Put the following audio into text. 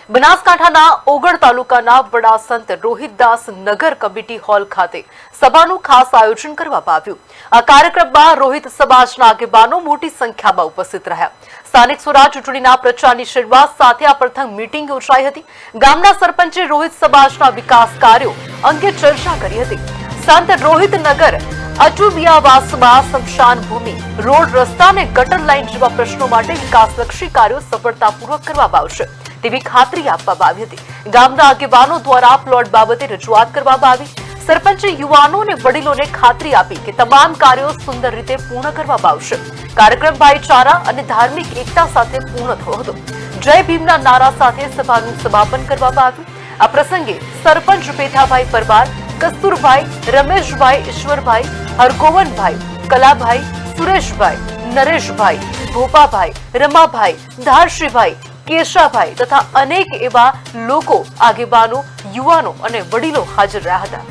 બનાસકાંઠાના ઓગળ તાલુકાના બડા સંત રોહિતદાસ નગર કમિટી હોલ ખાતે સભાનું ખાસ આયોજન કરવામાં આવ્યું। આ કાર્યક્રમમાં રોહિત સમાજના આગેવાનો મોટી સંખ્યામાં ઉપસ્થિત રહ્યા। સ્થાનિક સ્વરાજ ચૂંટણીના પ્રચારની શરૂઆત સાથે આ પ્રથમ મીટિંગ યોજાઈ હતી। ગામના સરપંચે રોહિત સમાજના વિકાસ કાર્યો અંગે ચર્ચા કરી હતી। સંત રોહિત નગર અચુબિયાવાસમાં સ્મશાન ભૂમિ, રોડ, રસ્તા અને ગટર લાઇન જેવા પ્રશ્નો માટે વિકાસલક્ષી કાર્યો સફળતાપૂર્વક કરવામાં આવશે તેવી ખાતરી આપવામાં આવી હતી। ગામના આગેવાનો દ્વારા પ્લોટ બાબતે રજૂઆત કરવામાં આવી। સરપંચે યુવાનો અને વડીલોને ખાતરી આપી કે તમામ કાર્યો સુંદર રીતે પૂર્ણ કરવામાં આવશે। કાર્યક્રમ ભાઈચારા અને ધાર્મિક એકતા સાથે પૂર્ણ થયો હતો। જય ભીમના નારા સાથે સભાનું સમાપન કરવામાં આવ્યું। આ પ્રસંગે સરપંચ પેથાભાઈ પરમાર, કસ્તુરભાઈ, રમેશભાઈ, ઈશ્વરભાઈ, હરગોવનભાઈ, કલાભાઈ, સુરેશભાઈ, નરેશભાઈ, ભોપાભાઈ, રમાભાઈ, ધારશીભાઈ, કેશાભાઈ તથા અનેક એવા લોકો, આગેવાનો, યુવાનો અને વડીલો હાજર રહ્યા હતા।